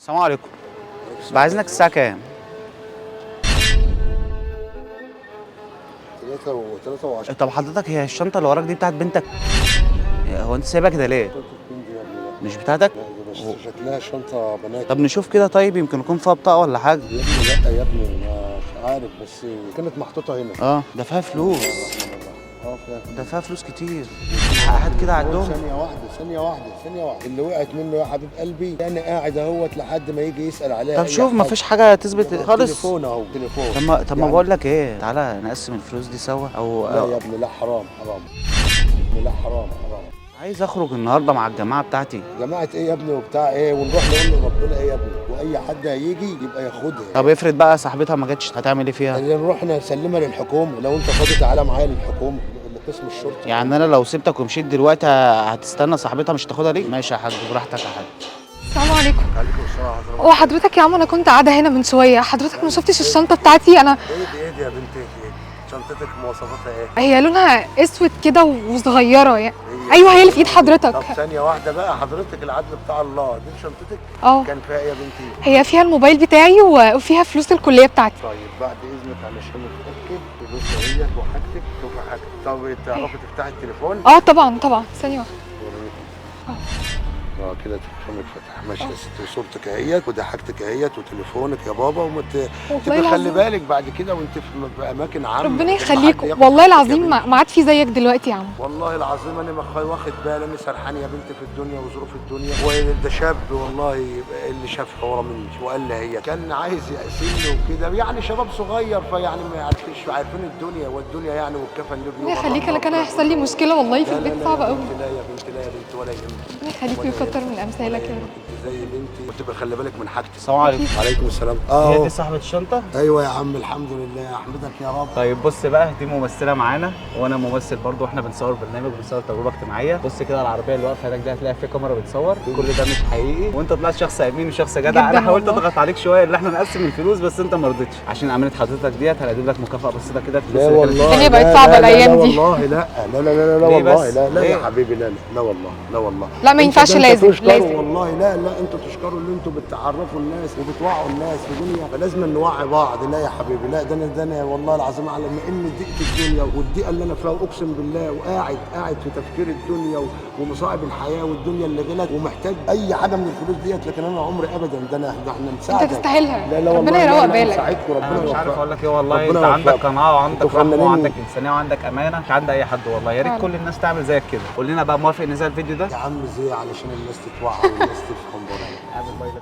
السلام عليكم. بعايزينك الساعة كام؟ 3 و10. طب حضرتك هي الشنطة اللي وراك دي بتاعت بنتك؟ هو انت سايبها كده ليه؟ شنطة بنتي يا ابني، لا. مش بتاعتك؟ لا ده بس شكلها شنطة بنات. طب نشوف كده، طيب يمكن يكون فيها بطاقة ولا حاجة. يا ابني لا يا ابني، مش عارف بس كانت محطوطة هنا. ده فيها فلوس. فاهم. ده فيها فلوس كتير. هات كده عدهم. ثانية واحدة اللي وقعت منه يا حبيب قلبي، أنا قاعد أهوت لحد ما يجي يسأل عليها. طب أي شوف حاجة. مفيش حاجة تثبت خالص. تليفون أهو تليفون. طب ما بقول لك ايه، تعالى نقسم الفلوس دي سوا لا يا ابني لا، حرام. لا حرام. عايز اخرج النهارده مع الجماعة بتاعتي. جماعة ايه يا ابني وبتاع ايه، ونروح نقول لربنا ايه يا ابني، واي حد هيجي يبقى ياخدها. طب افرض بقى صاحبتها ما جاتش، هتعمل ايه فيها؟ يعني نروح نسلمها للحكومه، لو انت فاضي تعالى معايا للحكومه لقسم الشرطه. يعني انا لو سبتك ومشيت دلوقتي هتستنى صاحبتها مش تاخدها ليه؟ ماشي يا حاج، براحتك يا حاج. السلام عليكم. عليكم السلام ورحمه الله. هو حضرتك يا عم انا كنت قاعده هنا من شويه، حضرتك ما شفتش الشنطه بتاعتي؟ انا ايه دي يا بنتي، ايه شنطتك مواصفاتها ايه؟ هي لونها اسود كده وصغيره يعني. ايوه هي اللي في ايد حضرتك. طب ثانيه واحده بقى، حضرتك العدل بتاع الله، دي شنطتك؟ اه كان فيها ايه يا بنتي؟ هي فيها الموبايل بتاعي وفيها فلوس الكليه بتاعتي. طيب بعد اذنك علشان نتاكد فلوس اهيت وحاجتك، شوفي حاجتك. طب تعرفي تفتحي التليفون؟ اه طبعا ثانيه واحده. كده تليفونك فتح. ماشي يا ستي، صورتك اهيت وده حاجتك اهيت وتليفونك يا بابا، والله تبقى خلي العظيم بالك بعد كده وانت في اماكن عامه. ربنا لما حد يخليك، ياخد والله حاجتك يا العظيم بنتي. ما عاد في زيك دلوقتي يا عم. والله العظيم انا واخد بالي، انا سرحان يا بنتي في الدنيا وظروف الدنيا، وده شاب والله اللي شاف حوره مني وقال لي هي كان عايز يأسرني وكده، يعني شباب صغير فيعني ما يعرفش عارفين الدنيا والدنيا يعني، والكفن اللي ربنا يخليك، انا كان هيحصل لي مشكله والله في البيت صعبه قوي. لا يا بنتي ولا يهمك. ربنا يخليك ويكتر من امثالك يا رب. انت زي بنتي وتبقى خلي بالك من حاجتك. السلام عليكم. وعليكم السلام. هي دي صاحبة الشنطة؟ ايوه يا عم، الحمد لله، احمدك يا رب. طيب بص بقى، دي ممثلة معانا وانا ممثل برضو، احنا بنصور برنامج، بنصور تجربة اجتماعية. بص كده العربية اللي واقفة هناك دي هتلاقي فيها كاميرا بتصور، كل ده مش حقيقي، وانت طلعت شخص امين وشخص جدع. جداً انا حاولت والله. اضغط عليك شوية ان احنا نقسم الفلوس بس انت ما رضيتش. عشان امانة حضرتك ديت هنقدم لك مكافأة بسيطة كده، الفلوس لا اللي كانت والله الدنيا بقت لا، صعبة لا، الأيام لا دي. والله لا ليه والله بس؟ لا ليه؟ يا حبيبي، لا والله لا ما ينفعش، انتوا لازم تشكروا والله. لا انتوا تشكروا اللي انتوا بتعرفوا الناس وبتوعوا الناس في دنيا، فلازم نوعي بعض. لا يا حبيبي لا، ده انا والله العظيم على ان ضيقه الدنيا والضيقه اللي انا فيها، اقسم بالله، وقاعد في تفكير الدنيا ومصاعب الحياه والدنيا اللي غلت، ومحتاج اي حاجه من الفلوس ديت، لكن انا عمري ابدا ده احنا نساعدك. انت تستاهلها. لا ربنا والله يروق لا، بالك. نساعدكم، ربنا انا مش عارف يوفقك. اقول لك ايه والله. انت ربنا عندك يوفقك. قناعه وعندك انتوا رحمه فنانين. وعندك انسانيه وعندك امانه، مش عند اي حد والله. يا ريت فعلا. كل الناس تعمل زيك كده. قول لنا بقى، موافق ننزل الفيديو ده؟ يا عم زي علشان الناس تتوعى والناس تفهم برضه. اعمل بايلك